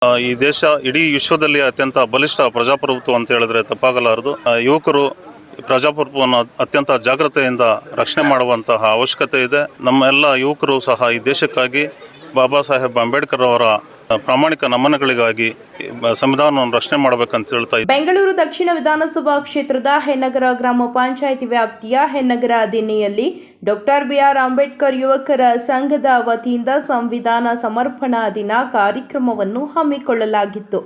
ಈ ದೇಶ ಇಡೀ ವಿಶ್ವದಲ್ಲಿ ಅತ್ಯಂತ ಬಲಿಷ್ಠ ಪ್ರಜಾಪ್ರಭುತ್ವ ಅಂತ ಹೇಳಿದ್ರೆ ತಪ್ಪಾಗಲಾರದು. ಯುವಕರು ಪ್ರಜಾಪ್ರಭುತ್ವವನ್ನು ಅತ್ಯಂತ ಜಾಗ್ರತೆಯಿಂದ ರಕ್ಷಣೆ ಮಾಡುವಂತಹ ಅವಶ್ಯಕತೆ ಇದೆ. ನಮ್ಮ ಎಲ್ಲ ಯುವಕರು ಸಹ ಈ ದೇಶಕ್ಕಾಗಿ ಬಾಬಾ ಸಾಹೇಬ್ ಅಂಬೇಡ್ಕರ್ ಅವರ ಪ್ರಾಮಾಣಿಕ ನಮನಗಳಿಗಾಗಿ ಸಂವಿಧಾನವನ್ನು ರಕ್ಷಣೆ ಮಾಡಬೇಕಂತ ಹೇಳ್ತಾ ಇದ್ದಾರೆ. ಬೆಂಗಳೂರು ದಕ್ಷಿಣ ವಿಧಾನಸಭಾ ಕ್ಷೇತ್ರದ ಹೆನ್ನಗರ ಗ್ರಾಮ ಪಂಚಾಯಿತಿ ವ್ಯಾಪ್ತಿಯ ಹೆನ್ನಗರ ದಿನ್ನೆಯಲ್ಲಿ ಡಾಕ್ಟರ್ ಬಿಆರ್ ಅಂಬೇಡ್ಕರ್ ಯುವಕರ ಸಂಘದ ವತಿಯಿಂದ ಸಂವಿಧಾನ ಸಮರ್ಪಣಾ ದಿನ ಕಾರ್ಯಕ್ರಮವನ್ನು ಹಮ್ಮಿಕೊಳ್ಳಲಾಗಿತ್ತು.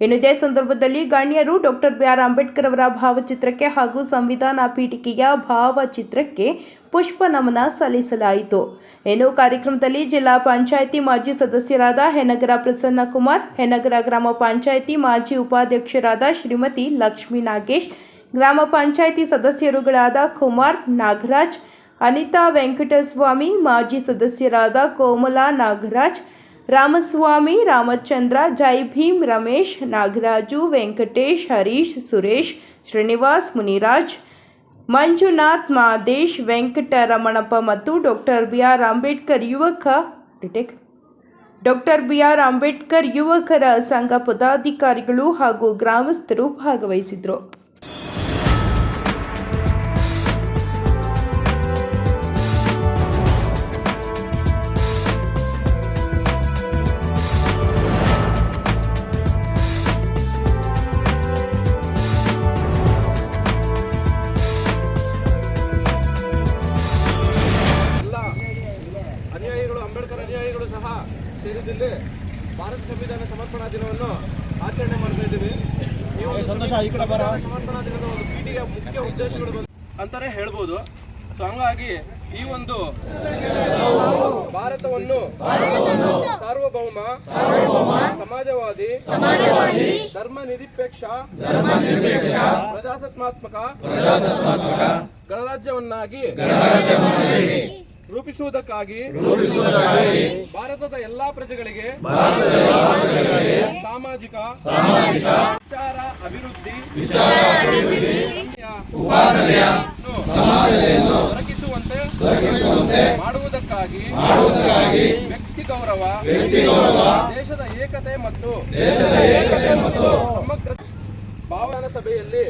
ಇದೇ ಸಂದರ್ಭದಲ್ಲಿ ಗಣ್ಯರು ಡಾಕ್ಟರ್ ಬಿಆರ್ ಅಂಬೇಡ್ಕರ್ ಅವರ ಭಾವಚಿತ್ರಕ್ಕೆ ಹಾಗೂ ಸಂವಿಧಾನ ಪೀಠಿಕೆಯ ಭಾವಚಿತ್ರಕ್ಕೆ ಪುಷ್ಪ ನಮನ ಸಲ್ಲಿಸಲಾಯಿತು. ಕಾರ್ಯಕ್ರಮದಲ್ಲಿ ಜಿಲ್ಲಾ ಪಂಚಾಯಿತಿ ಮಾಜಿ ಸದಸ್ಯರಾದ ಹೆನ್ನಗರ ಪ್ರಸನ್ನ ಕುಮಾರ್, ಹೆನ್ನಗರ ಗ್ರಾಮ ಪಂಚಾಯಿತಿ ಮಾಜಿ ಉಪಾಧ್ಯಕ್ಷರಾದ ಶ್ರೀಮತಿ ಲಕ್ಷ್ಮೀ ನಾಗೇಶ್, ಗ್ರಾಮ ಪಂಚಾಯಿತಿ ಸದಸ್ಯರುಗಳಾದ ಕುಮಾರ್, ನಾಗರಾಜ್, ಅನಿತಾ ವೆಂಕಟಸ್ವಾಮಿ, ಮಾಜಿ ಸದಸ್ಯರಾದ ಕೋಮಲಾ, ನಾಗರಾಜ್, ರಾಮಸ್ವಾಮಿ, ರಾಮಚಂದ್ರ, ಜೈ ಭೀಮ್, ರಮೇಶ್, ನಾಗರಾಜು, ವೆಂಕಟೇಶ್, ಹರೀಶ್, ಸುರೇಶ್, ಶ್ರೀನಿವಾಸ್, ಮುನಿರಾಜ್, ಮಂಜುನಾಥ್, ಮಾದೇಶ್, ವೆಂಕಟರಮಣಪ್ಪ ಮತ್ತು ಡಾಕ್ಟರ್ ಬಿಆರ್ ಅಂಬೇಡ್ಕರ್ ಯುವಕರ ಸಂಘ ಪದಾಧಿಕಾರಿಗಳು ಹಾಗೂ ಗ್ರಾಮಸ್ಥರು ಭಾಗವಹಿಸಿದರು. ಅಂಬೇಡ್ಕರ್ ಅನುಯಾಯಿಗಳು ಸಹ ಸೇರಿದಲ್ಲಿ ಭಾರತ ಸಂವಿಧಾನ ಸಮರ್ಪಣಾ ದಿನವನ್ನು ಆಚರಣೆ ಮಾಡ್ತಾ ಇದ್ದೀವಿ. ಈ ಒಂದು ಸಮರ್ಪಣಾ ದಿನದ ಒಂದು ಪೀಠಿಗೆ ಮುಖ್ಯ ಉದ್ದೇಶಗಳು ಅಂತಾನೆ ಹೇಳ್ಬೋದು. ಸೊ ಹಂಗಾಗಿ ಈ ಒಂದು ಭಾರತವನ್ನು ಸಾರ್ವಭೌಮ, ಸಮಾಜವಾದಿ, ಧರ್ಮ ನಿರಪೇಕ್ಷ, ಪ್ರಜಾಸತ್ತಾತ್ಮಕ ಗಣರಾಜ್ಯವನ್ನಾಗಿ ರೂಪಿಸುವುದಕ್ಕಾಗಿ ಭಾರತದ ಎಲ್ಲಾ ಪ್ರಜೆಗಳಿಗೆ ಸಾಮಾಜಿಕ ವಿಚಾರ ಅಭಿವೃದ್ಧಿ ದೊರಕಿಸುವಂತೆ ಮಾಡುವುದಕ್ಕಾಗಿ ವ್ಯಕ್ತಿ ಗೌರವ, ದೇಶದ ಏಕತೆ ಮತ್ತು ಸಮಗ್ರ ಭಾವನಾ ಸಭೆಯಲ್ಲಿ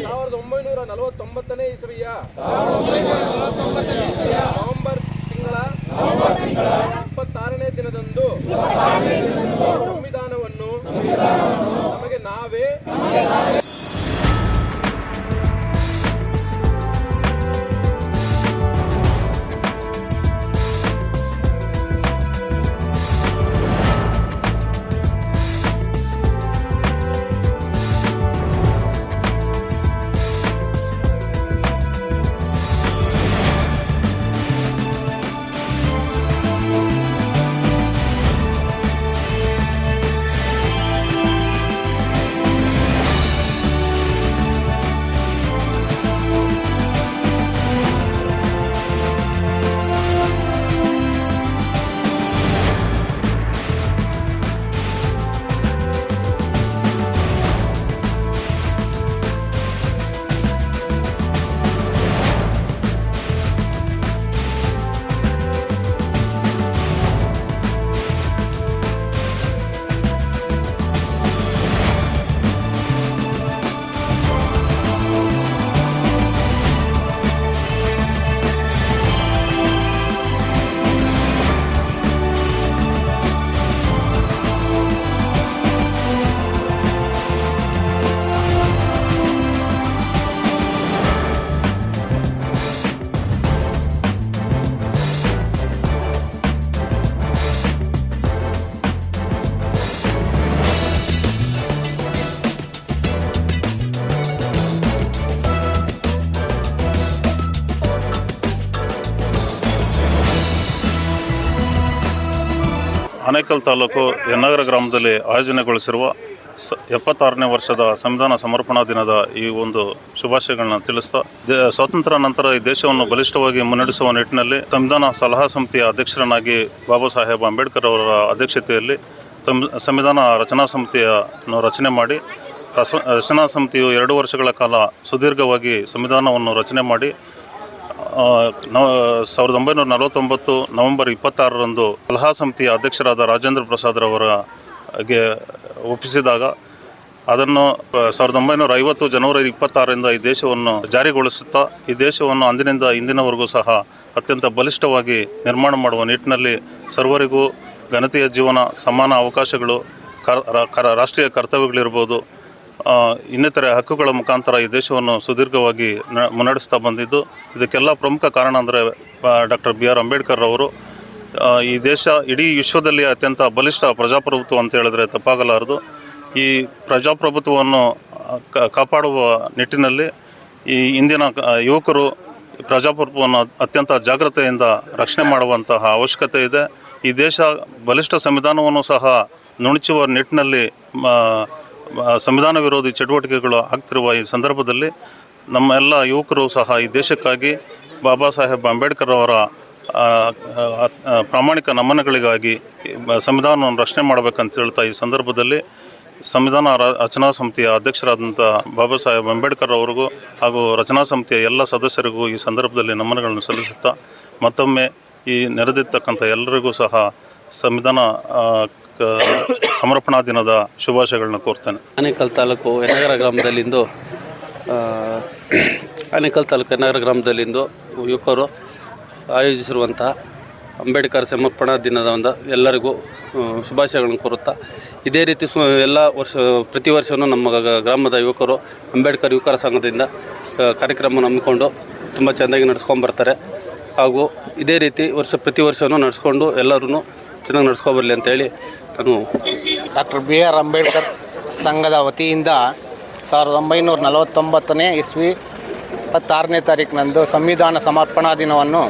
1949ನೇ ಇಸವಿಯ ನವೆಂಬರ್ ತಿಂಗಳ 26ನೇ ದಿನದಂದು ಸಂವಿಧಾನವನ್ನು ನಮಗೆ ನಾವೇ ಆನೇಕಲ್ ತಾಲೂಕು ಹೆನ್ನಗರ ಗ್ರಾಮದಲ್ಲಿ ಆಯೋಜನೆಗೊಳಿಸಿರುವ 76ನೇ ವರ್ಷದ ಸಂವಿಧಾನ ಸಮರ್ಪಣಾ ದಿನದ ಈ ಒಂದು ಶುಭಾಶಯಗಳನ್ನ ತಿಳಿಸ್ತಾ, ಸ್ವಾತಂತ್ರ್ಯ ನಂತರ ಈ ದೇಶವನ್ನು ಬಲಿಷ್ಠವಾಗಿ ಮುನ್ನಡೆಸುವ ನಿಟ್ಟಿನಲ್ಲಿ ಸಂವಿಧಾನ ಸಲಹಾ ಸಮಿತಿಯ ಅಧ್ಯಕ್ಷರನ್ನಾಗಿ ಬಾಬಾ ಸಾಹೇಬ್ ಅಂಬೇಡ್ಕರ್ ಅವರ ಅಧ್ಯಕ್ಷತೆಯಲ್ಲಿ ಸಂವಿಧಾನ ರಚನಾ ಸಮಿತಿಯನ್ನು ರಚನೆ ಮಾಡಿ, ರಚನಾ ಸಮಿತಿಯು 2 ವರ್ಷಗಳ ಕಾಲ ಸುದೀರ್ಘವಾಗಿ ಸಂವಿಧಾನವನ್ನು ರಚನೆ ಮಾಡಿ 1949 ನವೆಂಬರ್ 26ರಂದು ಸಲಹಾ ಸಮಿತಿಯ ಅಧ್ಯಕ್ಷರಾದ ರಾಜೇಂದ್ರ ಪ್ರಸಾದ್ರವರಿಗೆ ಒಪ್ಪಿಸಿದಾಗ ಅದನ್ನು 1950 ಜನವರಿ 26ರಿಂದ ಈ ದೇಶವನ್ನು ಜಾರಿಗೊಳಿಸುತ್ತಾ ಈ ದೇಶವನ್ನು ಅಂದಿನಿಂದ ಇಂದಿನವರೆಗೂ ಸಹ ಅತ್ಯಂತ ಬಲಿಷ್ಠವಾಗಿ ನಿರ್ಮಾಣ ಮಾಡುವ ನಿಟ್ಟಿನಲ್ಲಿ ಸರ್ವರಿಗೂ ಘನತೆಯ ಜೀವನ, ಸಮಾನ ಅವಕಾಶಗಳು, ರಾಷ್ಟ್ರೀಯ ಕರ್ತವ್ಯಗಳಿರ್ಬೋದು, ಇನ್ನಿತರೆ ಹಕ್ಕುಗಳ ಮುಖಾಂತರ ಈ ದೇಶವನ್ನು ಸುದೀರ್ಘವಾಗಿ ಮುನ್ನಡೆಸ್ತಾ ಬಂದಿದ್ದು. ಇದಕ್ಕೆಲ್ಲ ಪ್ರಮುಖ ಕಾರಣ ಅಂದರೆ ಡಾಕ್ಟರ್ ಬಿ ಆರ್ ಅಂಬೇಡ್ಕರ್ ಅವರು. ಈ ದೇಶ ಇಡೀ ವಿಶ್ವದಲ್ಲಿ ಅತ್ಯಂತ ಬಲಿಷ್ಠ ಪ್ರಜಾಪ್ರಭುತ್ವ ಅಂತ ಹೇಳಿದ್ರೆ ತಪ್ಪಾಗಲಾರದು. ಈ ಪ್ರಜಾಪ್ರಭುತ್ವವನ್ನು ಕಾಪಾಡುವ ನಿಟ್ಟಿನಲ್ಲಿ ಈ ಇಂದಿನ ಯುವಕರು ಪ್ರಜಾಪ್ರಭುತ್ವವನ್ನು ಅತ್ಯಂತ ಜಾಗ್ರತೆಯಿಂದ ರಕ್ಷಣೆ ಮಾಡುವಂತಹ ಅವಶ್ಯಕತೆ ಇದೆ. ಈ ದೇಶ ಬಲಿಷ್ಠ ಸಂವಿಧಾನವನ್ನು ಸಹ ನುಣುಚುವ ನಿಟ್ಟಿನಲ್ಲಿ ಸಂವಿಧಾನ ವಿರೋಧಿ ಚಟುವಟಿಕೆಗಳು ಆಗ್ತಿರುವ ಈ ಸಂದರ್ಭದಲ್ಲಿ ನಮ್ಮ ಎಲ್ಲ ಯುವಕರು ಸಹ ಈ ದೇಶಕ್ಕಾಗಿ ಬಾಬಾ ಸಾಹೇಬ್ ಅಂಬೇಡ್ಕರ್ ಅವರ ಪ್ರಾಮಾಣಿಕ ನಮನಗಳಿಗಾಗಿ ಸಂವಿಧಾನವನ್ನು ರಕ್ಷಣೆ ಮಾಡಬೇಕಂತ ಹೇಳ್ತಾ ಈ ಸಂದರ್ಭದಲ್ಲಿ ಸಂವಿಧಾನ ರಚನಾ ಸಮಿತಿಯ ಅಧ್ಯಕ್ಷರಾದಂಥ ಬಾಬಾ ಸಾಹೇಬ್ ಅಂಬೇಡ್ಕರ್ ಅವರಿಗೂ ಹಾಗೂ ರಚನಾ ಸಮಿತಿಯ ಎಲ್ಲ ಸದಸ್ಯರಿಗೂ ಈ ಸಂದರ್ಭದಲ್ಲಿ ನಮನಗಳನ್ನು ಸಲ್ಲಿಸುತ್ತಾ ಮತ್ತೊಮ್ಮೆ ಈ ನೆರೆದಿರ್ತಕ್ಕಂಥ ಎಲ್ಲರಿಗೂ ಸಹ ಸಂವಿಧಾನ ಸಮರ್ಪಣಾ ದಿನದ ಶುಭಾಶಯಗಳನ್ನ ಕೋರ್ತೇನೆ. ಆನೇಕಲ್ ತಾಲೂಕು ಯನ್ನಗರ ಗ್ರಾಮದಲ್ಲಿಂದು ಯುವಕರು ಆಯೋಜಿಸಿರುವಂತಹ ಅಂಬೇಡ್ಕರ್ ಸಮರ್ಪಣಾ ದಿನದ ಎಲ್ಲರಿಗೂ ಶುಭಾಶಯಗಳನ್ನು ಕೋರುತ್ತಾ, ಇದೇ ರೀತಿ ಪ್ರತಿ ವರ್ಷವೂ ನಮ್ಮ ಗ್ರಾಮದ ಯುವಕರು ಅಂಬೇಡ್ಕರ್ ಯುವಕರ ಸಂಘದಿಂದ ಕಾರ್ಯಕ್ರಮವನ್ನು ಹಮ್ಮಿಕೊಂಡು ತುಂಬ ಚೆಂದಾಗಿ ನಡೆಸ್ಕೊಂಡ್ಬರ್ತಾರೆ. ಹಾಗೂ ಇದೇ ರೀತಿ ಪ್ರತಿ ವರ್ಷವೂ ನಡೆಸ್ಕೊಂಡು ಎಲ್ಲರೂ ಚೆನ್ನಾಗಿ ನಡೆಸ್ಕೊಬರಲಿ ಅಂತೇಳಿ ನಾನು ಡಾಕ್ಟರ್ ಬಿ ಆರ್ ಅಂಬೇಡ್ಕರ್ ಸಂಘದ ವತಿಯಿಂದ 1949ನೇ ಇಸ್ವಿ 26ನೇ ತಾರೀಕಿನಂದು ಸಂವಿಧಾನ ಸಮರ್ಪಣಾ ದಿನವನ್ನು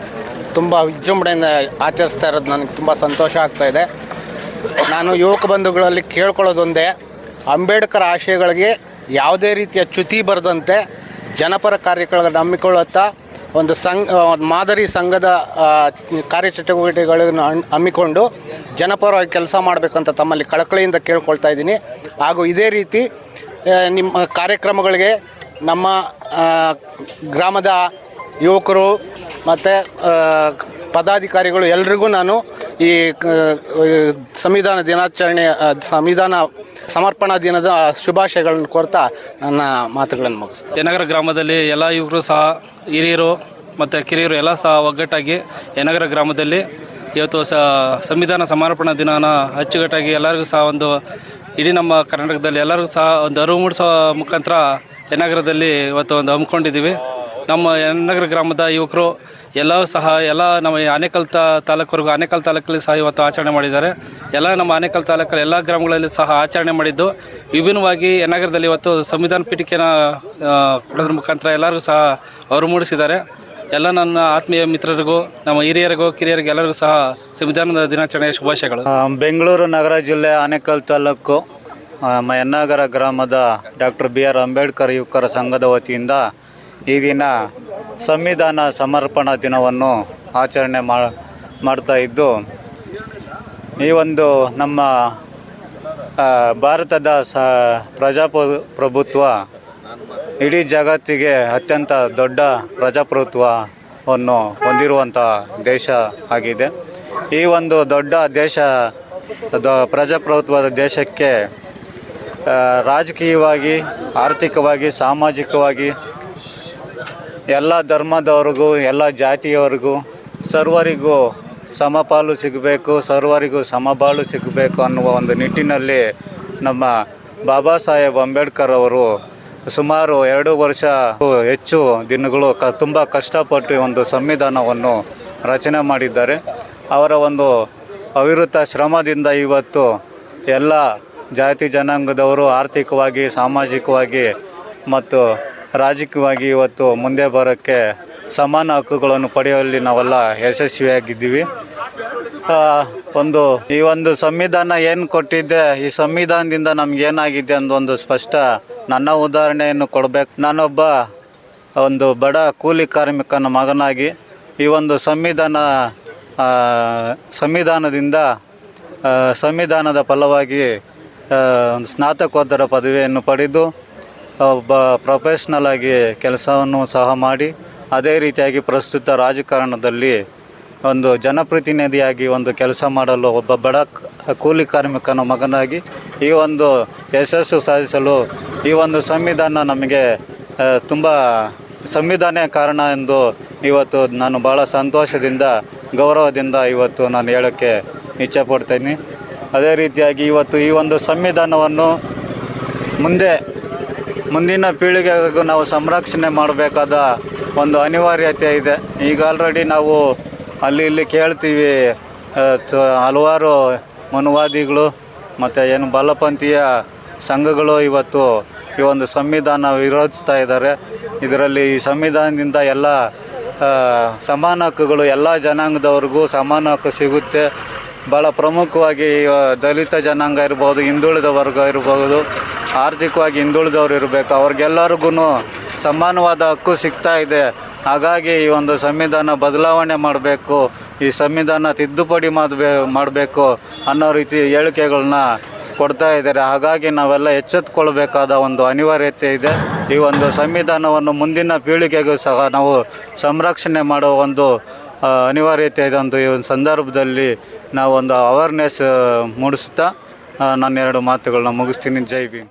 ತುಂಬ ವಿಜೃಂಭಣೆಯಿಂದ ಆಚರಿಸ್ತಾ ಇರೋದು ನನಗೆ ತುಂಬ ಸಂತೋಷ ಆಗ್ತಾಯಿದೆ. ನಾನು ಯುವಕ ಬಂಧುಗಳಲ್ಲಿ ಕೇಳ್ಕೊಳ್ಳೋದೊಂದೇ, ಅಂಬೇಡ್ಕರ್ ಆಶಯಗಳಿಗೆ ಯಾವುದೇ ರೀತಿಯ ಚ್ಯುತಿ ಬರದಂತೆ ಜನಪರ ಕಾರ್ಯಗಳನ್ನು ಹಮ್ಮಿಕೊಳ್ಳುತ್ತಾ ಒಂದು ಮಾದರಿ ಸಂಘದ ಕಾರ್ಯಚಟುವಟಿಕೆಗಳನ್ನು ಹಮ್ಮಿಕೊಂಡು ಜನಪರವಾಗಿ ಕೆಲಸ ಮಾಡಬೇಕಂತ ತಮ್ಮಲ್ಲಿ ಕಳಕಳಿಯಿಂದ ಕೇಳ್ಕೊಳ್ತಾ ಇದ್ದೀನಿ. ಹಾಗೂ ಇದೇ ರೀತಿ ನಿಮ್ಮ ಕಾರ್ಯಕ್ರಮಗಳಿಗೆ ನಮ್ಮ ಗ್ರಾಮದ ಯುವಕರು ಮತ್ತು ಪದಾಧಿಕಾರಿಗಳು ಎಲ್ರಿಗೂ ನಾನು ಈ ಸಂವಿಧಾನ ಸಮರ್ಪಣಾ ದಿನದ ಶುಭಾಶಯಗಳನ್ನು ಕೋರ್ತಾ ನನ್ನ ಮಾತುಗಳನ್ನು ಮುಗಿಸ್ತೀನಿ. ಯನ್ನಗರ ಗ್ರಾಮದಲ್ಲಿ ಎಲ್ಲ ಯುವಕರು ಸಹ ಹಿರಿಯರು ಮತ್ತು ಕಿರಿಯರು ಎಲ್ಲ ಸಹ ಒಗ್ಗಟ್ಟಾಗಿ ಯನ್ನಗರ ಗ್ರಾಮದಲ್ಲಿ ಇವತ್ತು ಸಂವಿಧಾನ ಸಮರ್ಪಣಾ ದಿನನ ಅಚ್ಚುಕಟ್ಟಾಗಿ ಎಲ್ಲರಿಗೂ ಸಹ ಇಡೀ ನಮ್ಮ ಕರ್ನಾಟಕದಲ್ಲಿ ಎಲ್ಲರಿಗೂ ಸಹ ಅರಿವು ಮೂಡಿಸೋ ಮುಖಾಂತರ ಯನ್ನಗರದಲ್ಲಿ ಇವತ್ತು ಹಮ್ಮಿಕೊಂಡಿದ್ದೀವಿ. ನಮ್ಮ ಯನ್ನಗರ ಗ್ರಾಮದ ಯುವಕರು ಎಲ್ಲವೂ ಸಹ ನಮ್ಮ ಆನೇಕಲ್ ಆನೇಕಲ್ ತಾಲೂಕಲ್ಲಿ ಸಹ ಇವತ್ತು ಆಚರಣೆ ಮಾಡಿದ್ದಾರೆ. ನಮ್ಮ ಆನೇಕಲ್ ತಾಲೂಕರ ಎಲ್ಲ ಗ್ರಾಮಗಳಲ್ಲಿ ಸಹ ಆಚರಣೆ ಮಾಡಿದ್ದು ವಿಭಿನ್ನವಾಗಿ ಯನ್ನಗರದಲ್ಲಿ ಇವತ್ತು ಸಂವಿಧಾನ ಪೀಠಿಕೆನ ಕೊಡೋದ್ರ ಮುಖಾಂತರ ಎಲ್ಲರಿಗೂ ಸಹ ಅವರು ಮೂಡಿಸಿದ್ದಾರೆ. ನನ್ನ ಆತ್ಮೀಯ ಮಿತ್ರರಿಗೂ ನಮ್ಮ ಹಿರಿಯರಿಗೂ ಕಿರಿಯರಿಗೂ ಎಲ್ಲರಿಗೂ ಸಹ ಸಂವಿಧಾನದ ದಿನಾಚರಣೆಯ ಶುಭಾಶಯಗಳು. ಬೆಂಗಳೂರು ನಗರ ಜಿಲ್ಲೆ ಆನೇಕಲ್ ತಾಲೂಕು ಯನ್ನಗರ ಗ್ರಾಮದ ಡಾಕ್ಟರ್ ಬಿ ಆರ್ ಅಂಬೇಡ್ಕರ್ ಯುವಕರ ಸಂಘದ ವತಿಯಿಂದ ಈ ದಿನ ಸಂವಿಧಾನ ಸಮರ್ಪಣಾ ದಿನವನ್ನು ಆಚರಣೆ ಮಾಡ್ತಾ ಇದ್ದು, ಈ ನಮ್ಮ ಭಾರತದ ಪ್ರಜಾಪ್ರಭುತ್ವ ಇಡೀ ಜಗತ್ತಿಗೆ ಅತ್ಯಂತ ದೊಡ್ಡ ಪ್ರಜಾಪ್ರಭುತ್ವವನ್ನು ಹೊಂದಿರುವಂಥ ದೇಶ ಆಗಿದೆ. ಈ ದೊಡ್ಡ ಪ್ರಜಾಪ್ರಭುತ್ವದ ದೇಶಕ್ಕೆ ರಾಜಕೀಯವಾಗಿ, ಆರ್ಥಿಕವಾಗಿ, ಸಾಮಾಜಿಕವಾಗಿ ಎಲ್ಲ ಧರ್ಮದವ್ರಿಗೂ, ಎಲ್ಲ ಜಾತಿಯವರಿಗೂ, ಸರ್ವರಿಗೂ ಸಮಪಾಲು ಸಿಗಬೇಕು, ಸರ್ವರಿಗೂ ಸಮಬಾಳು ಸಿಗಬೇಕು ಅನ್ನುವ ನಿಟ್ಟಿನಲ್ಲಿ ನಮ್ಮ ಬಾಬಾ ಸಾಹೇಬ್ ಅಂಬೇಡ್ಕರ್ ಅವರು ಸುಮಾರು 2 ವರ್ಷ ಹೆಚ್ಚು ದಿನಗಳು ತುಂಬ ಕಷ್ಟಪಟ್ಟು ಸಂವಿಧಾನವನ್ನು ರಚನೆ ಮಾಡಿದ್ದಾರೆ. ಅವರ ಅವಿರತ ಶ್ರಮದಿಂದ ಇವತ್ತು ಎಲ್ಲ ಜಾತಿ ಜನಾಂಗದವರು ಆರ್ಥಿಕವಾಗಿ, ಸಾಮಾಜಿಕವಾಗಿ ಮತ್ತು ರಾಜಕೀಯವಾಗಿ ಇವತ್ತು ಮುಂದೆ ಬರೋಕ್ಕೆ ಸಮಾನ ಹಕ್ಕುಗಳನ್ನು ಪಡೆಯುವಲ್ಲಿ ನಾವೆಲ್ಲ ಯಶಸ್ವಿಯಾಗಿದ್ದೀವಿ. ಈ ಸಂವಿಧಾನ ಏನು ಕೊಟ್ಟಿದ್ದೆ, ಈ ಸಂವಿಧಾನದಿಂದ ನಮಗೇನಾಗಿದೆ ಅನ್ನೋ ಸ್ಪಷ್ಟ ನನ್ನ ಉದಾಹರಣೆಯನ್ನು ಕೊಡಬೇಕು. ನಾನೊಬ್ಬ ಬಡ ಕೂಲಿ ಕಾರ್ಮಿಕನ ಮಗನಾಗಿ ಈ ಸಂವಿಧಾನದ ಫಲವಾಗಿ ಸ್ನಾತಕೋತ್ತರ ಪದವಿಯನ್ನು ಪಡೆದು ಒಬ್ಬ ಪ್ರೊಫೆಷ್ನಲ್ ಆಗಿ ಕೆಲಸವನ್ನು ಸಹ ಮಾಡಿ ಅದೇ ರೀತಿಯಾಗಿ ಪ್ರಸ್ತುತ ರಾಜಕಾರಣದಲ್ಲಿ ಒಂದು ಜನಪ್ರತಿನಿಧಿಯಾಗಿ ಒಂದು ಕೆಲಸ ಮಾಡಲು ಒಬ್ಬ ಬಡ ಕೂಲಿ ಕಾರ್ಮಿಕನ ಮಗನಾಗಿ ಈ ಒಂದು ಯಶಸ್ಸು ಸಾಧಿಸಲು ಈ ಒಂದು ಸಂವಿಧಾನ ನಮಗೆ ತುಂಬ ಸಂವಿಧಾನ ಕಾರಣ ಎಂದು ಇವತ್ತು ನಾನು ಭಾಳ ಸಂತೋಷದಿಂದ ಗೌರವದಿಂದ ಇವತ್ತು ನಾನು ಹೇಳೋಕ್ಕೆ ಇಚ್ಛೆಪಡ್ತೀನಿ. ಅದೇ ರೀತಿಯಾಗಿ ಇವತ್ತು ಈ ಒಂದು ಸಂವಿಧಾನವನ್ನು ಮುಂದಿನ ಪೀಳಿಗೆಗೂ ನಾವು ಸಂರಕ್ಷಣೆ ಮಾಡಬೇಕಾದ ಒಂದು ಅನಿವಾರ್ಯತೆ ಇದೆ. ಈಗ ಆಲ್ರೆಡಿ ನಾವು ಅಲ್ಲಿ ಇಲ್ಲಿ ಕೇಳ್ತೀವಿ, ಹಲವಾರು ಮನುವಾದಿಗಳು ಮತ್ತು ಏನು ಬಲಪಂಥೀಯ ಸಂಘಗಳು ಇವತ್ತು ಈ ಒಂದು ಸಂವಿಧಾನ ವಿರೋಧಿಸ್ತಾ ಇದ್ದಾರೆ. ಇದರಲ್ಲಿ ಈ ಸಂವಿಧಾನದಿಂದ ಎಲ್ಲ ಸಮಾನ ಹಕ್ಕುಗಳು ಎಲ್ಲ ಜನಾಂಗದವ್ರಿಗೂ ಸಮಾನ ಹಕ್ಕು ಸಿಗುತ್ತೆ. ಭಾಳ ಪ್ರಮುಖವಾಗಿ ದಲಿತ ಜನಾಂಗ ಇರ್ಬೋದು, ಹಿಂದುಳಿದ ವರ್ಗ ಇರ್ಬೋದು, ಆರ್ಥಿಕವಾಗಿ ಹಿಂದುಳಿದವ್ರು ಇರಬೇಕು, ಅವ್ರಿಗೆಲ್ಲರಿಗೂ ಸಮಾನವಾದ ಹಕ್ಕು ಸಿಗ್ತಾ ಇದೆ. ಹಾಗಾಗಿ ಈ ಒಂದು ಸಂವಿಧಾನ ಬದಲಾವಣೆ ಮಾಡಬೇಕು, ಈ ಸಂವಿಧಾನ ತಿದ್ದುಪಡಿ ಮಾಡಬೇಕು ಅನ್ನೋ ರೀತಿ ಹೇಳಿಕೆಗಳನ್ನ ಕೊಡ್ತಾ ಇದ್ದಾರೆ. ಹಾಗಾಗಿ ನಾವೆಲ್ಲ ಎಚ್ಚೆತ್ತುಕೊಳ್ಬೇಕಾದ ಒಂದು ಅನಿವಾರ್ಯತೆ ಇದೆ. ಈ ಒಂದು ಸಂವಿಧಾನವನ್ನು ಮುಂದಿನ ಪೀಳಿಗೆಗೂ ಸಹ ನಾವು ಸಂರಕ್ಷಣೆ ಮಾಡೋ ಒಂದು ಅನಿವಾರ್ಯತೆ ಇದೆ ಅಂತ ಈ ಒಂದು ಸಂದರ್ಭದಲ್ಲಿ ನಾವು ಒಂದು ಅವೇರ್ನೆಸ್ ಮೂಡಿಸ್ತಾ ನಾನು 2 ಮಾತುಗಳನ್ನ ಮುಗಿಸ್ತೀನಿ. ಜೈ ಭೀಮ್.